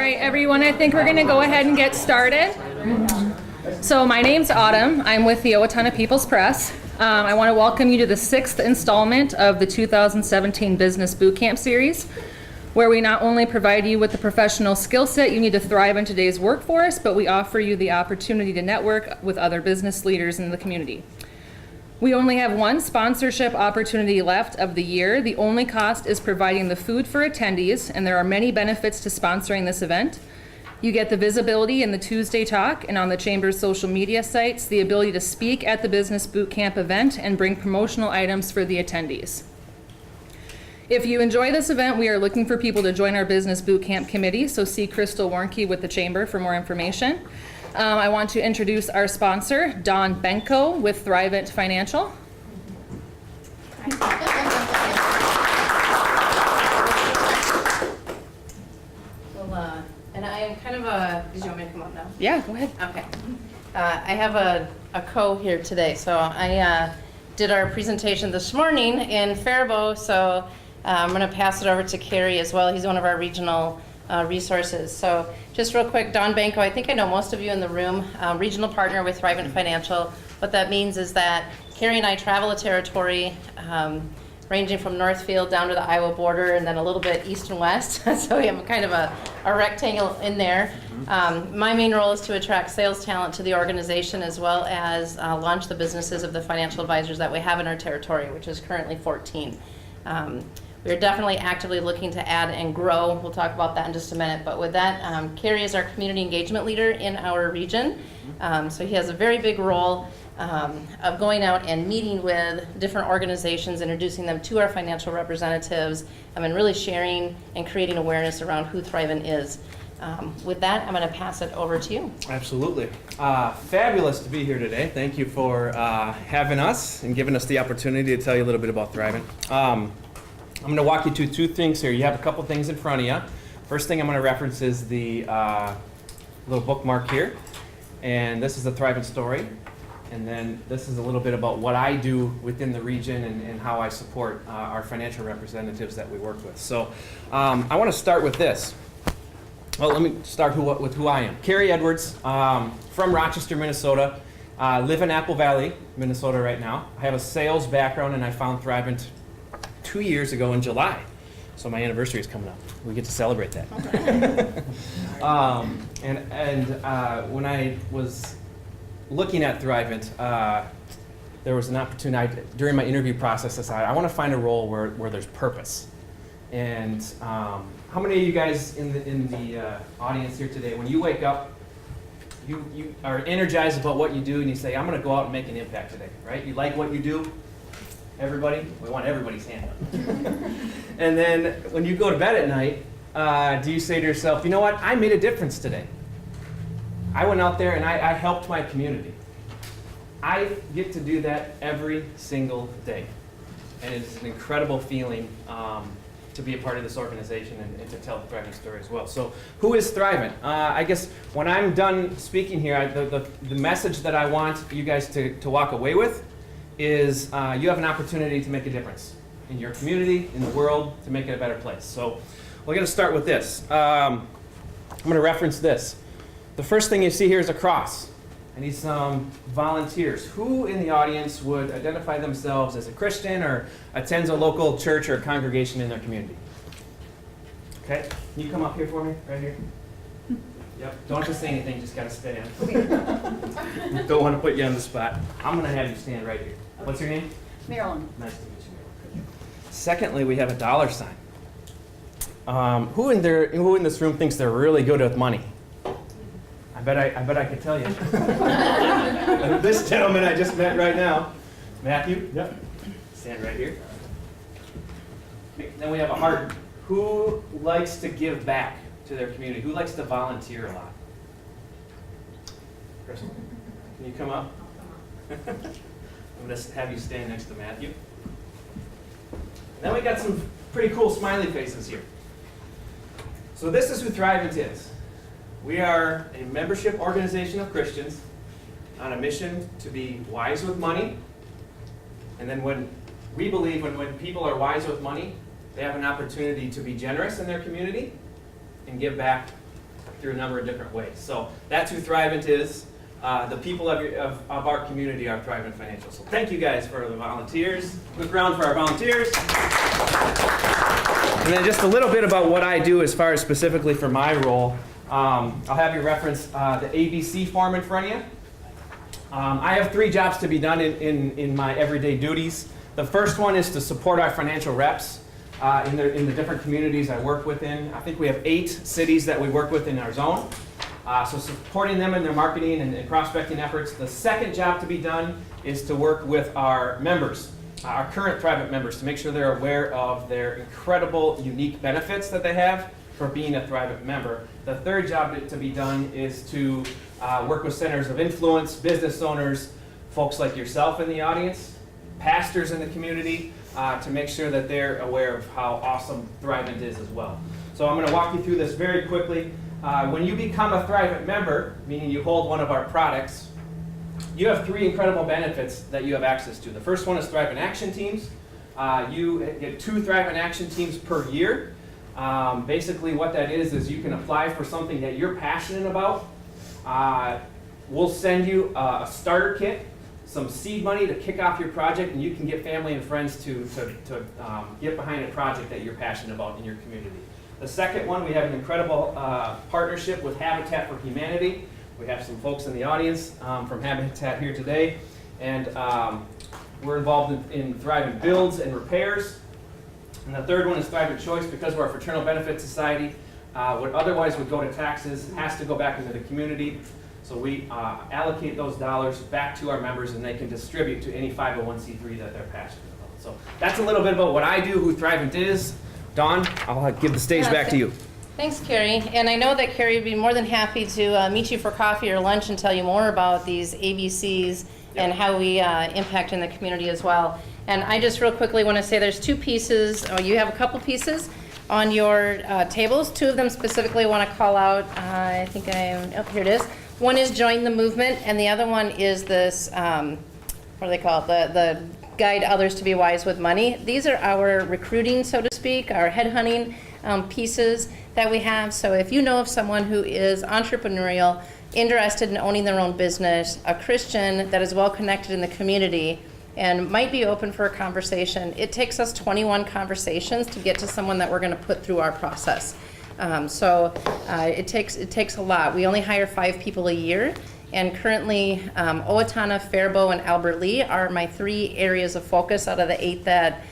right, everyone, I think we're going to go ahead and get started. So my name's Autumn. I'm with the Owatonna People's Press. I want to welcome you to the 6th installment of the 2017 Business Bootcamp Series, where we not only provide you with the professional skill set you need to thrive in today's workforce, but we offer you the opportunity to network with other business leaders in the community. We only have one sponsorship opportunity left of the year. The only cost is providing the food for attendees, and there are many benefits to sponsoring this event. You get the visibility in the Tuesday Talk and on the Chamber's social media sites, the ability to speak at the Business Bootcamp event and bring promotional items for the attendees. If you enjoy this event, we are looking for people to join our Business Bootcamp committee, so see Crystal Warnke with the Chamber for more information. I want to introduce our sponsor, Don Benko with Thrivent Financial. Well, and I am kind of a, did you want me to come up now? Yeah, go ahead. Okay. I have a co here today. So I did our presentation this morning in Faribault, so I'm going to pass it over to Kerry as well. He's one of our regional resources. So just real quick, Don Benko, I think I know most of you in the room, regional partner with Thrivent Financial. What that means is that Kerry and I travel a territory ranging from Northfield down to the Iowa border and then a little bit east and west. So we have kind of a rectangle in there. My main role is to attract sales talent to the organization as well as launch the businesses of the financial advisors that we have in our territory, which is currently 14. We're definitely actively looking to add and grow. We'll talk about that in just a minute. But with that, Kerry is our community engagement leader in our region. So he has a very big role of going out and meeting with different organizations, introducing them to our financial representatives, and really sharing and creating awareness around who Thrivent is. With that, I'm going to pass it over to you. Absolutely. Fabulous to be here today. Thank you for having us and giving us the opportunity to tell you a little bit about Thrivent. I'm going to walk you through two things here. You have a couple things in front of you. First thing I'm going to reference is the little bookmark here. And this is the Thrivent story. And then this is a little bit about what I do within the region and how I support our financial representatives that we work with. So I want to start with this. Well, let me start with who I am. Kerry Edwards, from Rochester, Minnesota. Live in Apple Valley, Minnesota right now. I have a sales background and I found Thrivent 2 years ago in July. So my anniversary is coming up. We get to celebrate that. When I was looking at Thrivent, there was an opportunity during my interview process. I said, I want to find a role where there's purpose. And how many of you guys in the audience here today, when you wake up, you are energized about what you do and you say, I'm going to go out and make an impact today, right? You like what you do? Everybody? We want everybody's hand up. And then when you go to bed at night, do you say to yourself, you know what? I made a difference today. I went out there and I helped my community. I get to do that every single day. And it's an incredible feeling to be a part of this organization and to tell the Thrivent story as well. So who is Thrivent? I guess when I'm done speaking here, the message that I want you guys to walk away with is you have an opportunity to make a difference in your community, in the world, to make it a better place. So we're going to start with this. I'm going to reference this. The first thing you see here is a cross. I need some volunteers. Who in the audience would identify themselves as a Christian or attends a local church or congregation in their community? Okay, can you come up here for me, right here? Yep, don't have to say anything, just gotta stand. Don't want to put you on the spot. I'm gonna have you stand right here. What's your name? Marilyn. Nice to meet you, Marilyn. Secondly, we have a dollar sign. Who in this room thinks they're really good with money? I bet I could tell you. This gentleman I just met right now. Matthew? Yep. Stand right here. Okay. Then we have a heart. Who likes to give back to their community? Who likes to volunteer a lot? Crystal, can you come up? I'm going to have you stand next to Matthew. And then we got some pretty cool smiley faces here. So this is who Thrivent is. We are a membership organization of Christians on a mission to be wise with money. And then when we believe when people are wise with money, they have an opportunity to be generous in their community and give back through a number of different ways. So that's who Thrivent is. The people of our community are Thrivent Financial. So thank you guys for the volunteers. Quick round for our volunteers. And then just a little bit about what I do as far as specifically for my role. I'll have you reference the ABC form in front of you. I have 3 jobs to be done in my everyday duties. The first one is to support our financial reps in the different communities I work within. I think we have 8 cities that we work with in our zone. So supporting them in their marketing and prospecting efforts. The second job to be done is to work with our members, our current Thrivent members, to make sure they're aware of their incredible, unique benefits that they have for being a Thrivent member. The third job to be done is to work with centers of influence, business owners, folks like yourself in the audience, pastors in the community, to make sure that they're aware of how awesome Thrivent is as well. So I'm going to walk you through this very quickly. When you become a Thrivent member, meaning you hold one of our products, you have 3 incredible benefits that you have access to. The first one is Thrivent Action Teams. You get 2 Thrivent Action Teams per year. Basically what that is you can apply for something that you're passionate about. We'll send you a starter kit, some seed money to kick off your project, and you can get family and friends to get behind a project that you're passionate about in your community. The second one, we have an incredible partnership with Habitat for Humanity. We have some folks in the audience from Habitat here today, and we're involved in Thrivent Builds and Repairs. And the third one is Thrivent Choice. Because we're a fraternal benefit society, what otherwise would go to taxes has to go back into the community. So we allocate those dollars back to our members, and they can distribute to any 501c3 that they're passionate about. So that's a little bit about what I do, who Thrivent is. Dawn, I'll give the stage back to you. Thanks, Carrie. And I know that Carrie would be more than happy to meet you for coffee or lunch and tell you more about these ABCs and how we impact in the community as well. And I just real quickly want to say there's 2 pieces, or you have a couple pieces on your tables. 2 of them specifically I want to call out. I think here it is. One is Join the Movement, and the other one is this, what do they call it? The Guide Others to Be Wise with Money. These are our recruiting, so to speak, our headhunting pieces that we have. So if you know of someone who is entrepreneurial, interested in owning their own business, a Christian that is well connected in the community, and might be open for a conversation, it takes us 21 conversations to get to someone that we're going to put through our process. It takes a lot. We only hire 5 people a year. And currently, Owatonna, Faribault, and Albert Lea are my 3 areas of focus out of the 8 that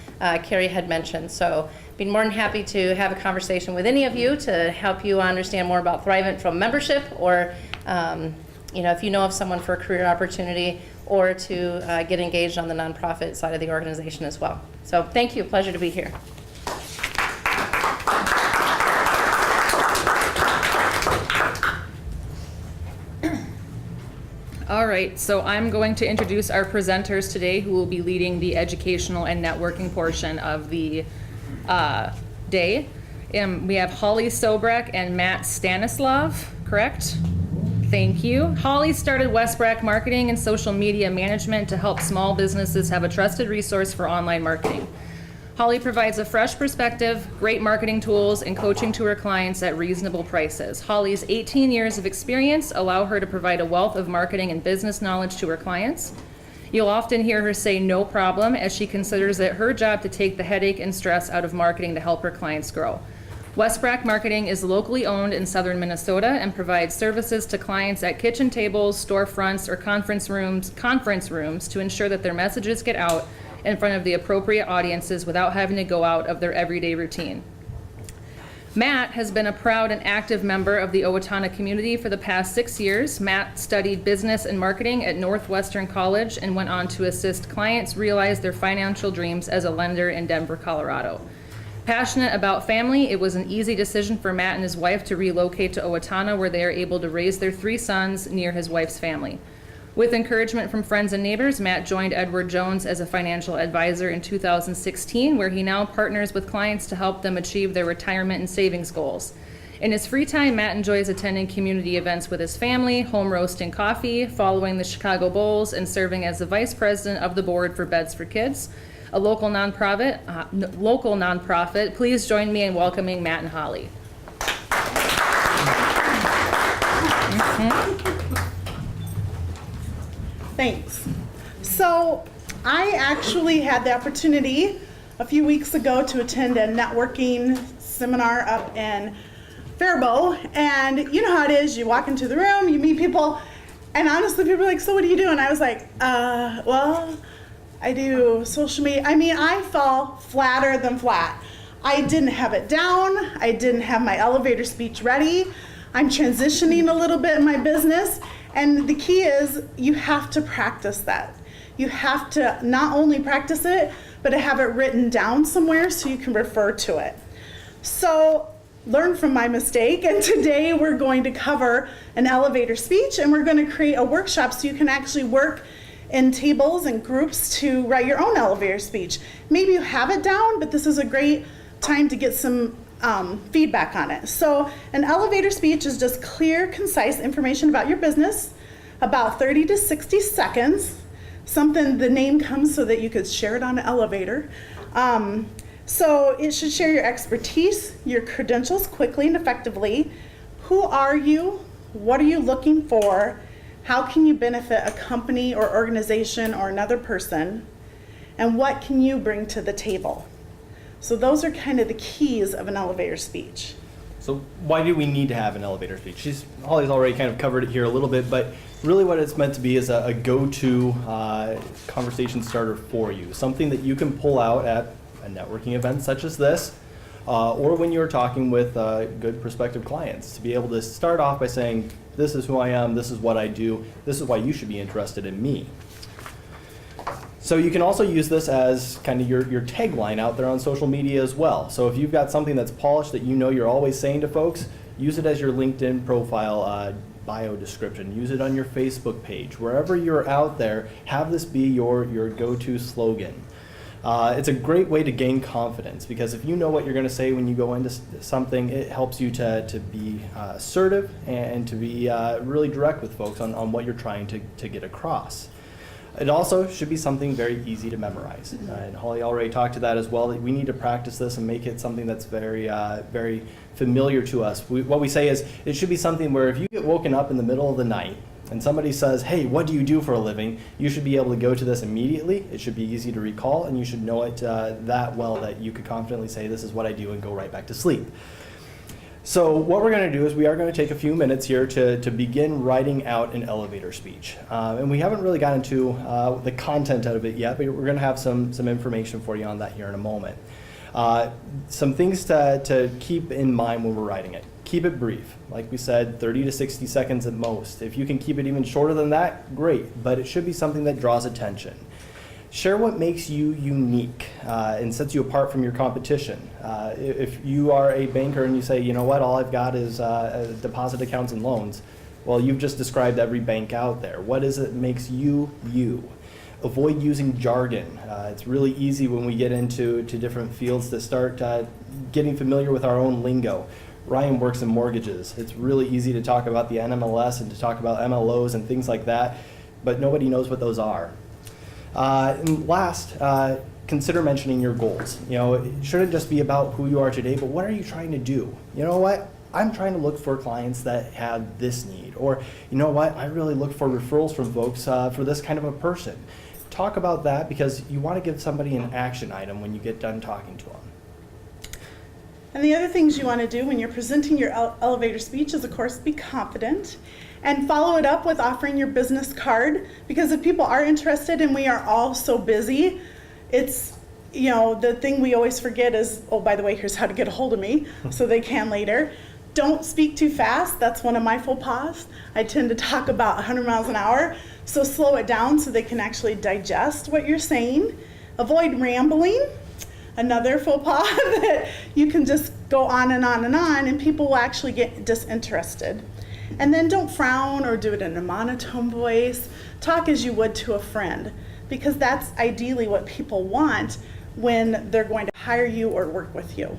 Carrie had mentioned. So I'd be more than happy to have a conversation with any of you to help you understand more about Thrivent from membership, or if you know of someone for a career opportunity, or to get engaged on the nonprofit side of the organization as well. So thank you. Pleasure to be here. All right, so I'm going to introduce our presenters today who will be leading the educational and networking portion of the day. We have Holly Sobrak and Matt Stanislav, correct? Thank you. Holly started Westbrack Marketing and Social Media Management to help small businesses have a trusted resource for online marketing. Holly provides a fresh perspective, great marketing tools, and coaching to her clients at reasonable prices. Holly's 18 years of experience allow her to provide a wealth of marketing and business knowledge to her clients. You'll often hear her say no problem, as she considers it her job to take the headache and stress out of marketing to help her clients grow. Westbrack Marketing is locally owned in southern Minnesota and provides services to clients at kitchen tables, storefronts, or conference rooms to ensure that their messages get out in front of the appropriate audiences without having to go out of their everyday routine. Matt has been a proud and active member of the Owatonna community for the past 6 years. Matt studied business and marketing at Northwestern College and went on to assist clients realize their financial dreams as a lender in Denver, Colorado. Passionate about family, it was an easy decision for Matt and his wife to relocate to Owatonna, where they are able to raise their 3 sons near his wife's family. With encouragement from friends and neighbors, Matt joined Edward Jones as a financial advisor in 2016, where he now partners with clients to help them achieve their retirement and savings goals. In his free time, Matt enjoys attending community events with his family, home roasting coffee, following the Chicago Bulls, and serving as the vice president of the board for Beds for Kids, a local nonprofit. Please join me in welcoming Matt and Holly. Thanks. So I actually had the opportunity a few weeks ago to attend a networking seminar up in Faribault, and you know how it is, you walk into the room, you meet people, and honestly people are like, so what do you do? And I was like, well, I do social media. I mean, I fell flatter than flat. I didn't have it down. I didn't have my elevator speech ready. I'm transitioning a little bit in my business, and the key is you have to practice that. You have to not only practice it, but to have it written down somewhere so you can refer to it. So learn from my mistake, and today we're going to cover an elevator speech, and we're going to create a workshop so you can actually work in tables and groups to write your own elevator speech. Maybe you have it down, but this is a great time to get some feedback on it. So an elevator speech is just clear, concise information about your business, about 30 to 60 seconds, something the name comes so that you could share it on an elevator. So it should share your expertise, your credentials quickly and effectively. Who are you? What are you looking for? How can you benefit a company or organization or another person? And what can you bring to the table? So those are kind of the keys of an elevator speech. So why do we need to have an elevator speech? Holly's already kind of covered it here a little bit, but really what it's meant to be is a go-to conversation starter for you. Something that you can pull out at a networking event such as this, or when you're talking with good prospective clients, to be able to start off by saying, this is who I am, this is what I do, this is why you should be interested in me. So you can also use this as kind of your tagline out there on social media as well. So if you've got something that's polished that you know you're always saying to folks, use it as your LinkedIn profile bio description. Use it on your Facebook page. Wherever you're out there, have this be your go-to slogan. It's a great way to gain confidence, because if you know what you're going to say when you go into something, it helps you to be assertive and to be really direct with folks on what you're trying to get across. It also should be something very easy to memorize. And Holly already talked to that as well, that we need to practice this and make it something that's very, very familiar to us. What we say is, it should be something where if you get woken up in the middle of the night and somebody says, hey, what do you do for a living? You should be able to go to this immediately. It should be easy to recall, and you should know it that well that you could confidently say, this is what I do, and go right back to sleep. So what we're going to do is we are going to take a few minutes here to begin writing out an elevator speech. And we haven't really gotten to the content of it yet, but we're going to have some information for you on that here in a moment. Some things to keep in mind when we're writing it. Keep it brief. Like we said, 30 to 60 seconds at most. If you can keep it even shorter than that, great, but it should be something that draws attention. Share what makes you unique and sets you apart from your competition. If you are a banker and you say, you know what, all I've got is deposit accounts and loans, well, you've just described every bank out there. What is it that makes you, you? Avoid using jargon. It's really easy when we get into different fields to start getting familiar with our own lingo. Ryan works in mortgages. It's really easy to talk about the NMLS and to talk about MLOs and things like that, but nobody knows what those are. And last, consider mentioning your goals. You know, it shouldn't just be about who you are today, but what are you trying to do? You know what? I'm trying to look for clients that have this need. Or, you know what? I really look for referrals from folks for this kind of a person. Talk about that, because you want to give somebody an action item when you get done talking to them. And the other things you want to do when you're presenting your elevator speech is, of course, be confident and follow it up with offering your business card, because if people are interested and we are all so busy, it's, you know, the thing we always forget is, oh, by the way, here's how to get a hold of me so they can later. Don't speak too fast. That's one of my faux pas. I tend to talk about 100 miles an hour, so slow it down so they can actually digest what you're saying. Avoid rambling. Another faux pas that you can just go on and on and on, and people will actually get disinterested. And then don't frown or do it in a monotone voice. Talk as you would to a friend, because that's ideally what people want when they're going to hire you or work with you.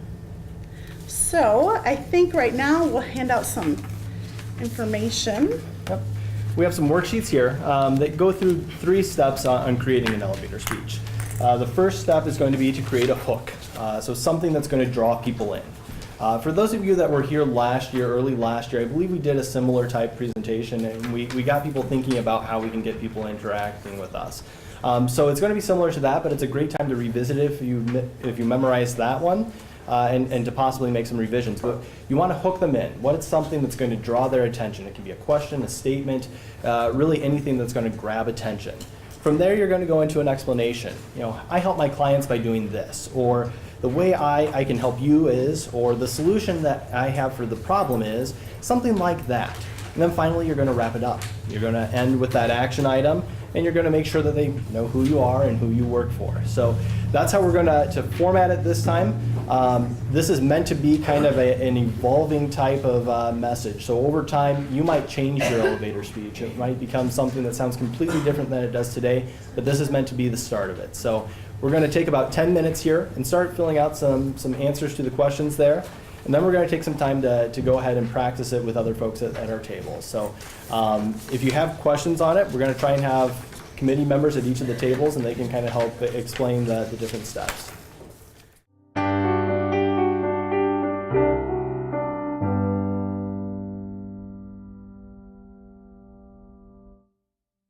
So I think right now we'll hand out some information. Yep. We have some worksheets here that go through 3 steps on creating an elevator speech. The first step is going to be to create a hook, so something that's going to draw people in. For those of you that were here last year, early last year, I believe we did a similar type presentation, and we got people thinking about how we can get people interacting with us. So it's going to be similar to that, but it's a great time to revisit it if you memorize that one, and to possibly make some revisions. But you want to hook them in. What is something that's going to draw their attention? It can be a question, a statement, really anything that's going to grab attention. From there, you're going to go into an explanation. You know, I help my clients by doing this, or the way I can help you is, or the solution that I have for the problem is, something like that. And then finally, you're going to wrap it up. You're going to end with that action item, and you're going to make sure that they know who you are and who you work for. So that's how we're going to format it this time. This is meant to be kind of an evolving type of message. So over time, you might change your elevator speech. It might become something that sounds completely different than it does today, but this is meant to be the start of it. So we're going to take about 10 minutes here and start filling out some answers to the questions there. And then we're going to take some time to go ahead and practice it with other folks at our table. So if you have questions on it, we're going to try and have committee members at each of the tables, and they can kind of help explain the different steps.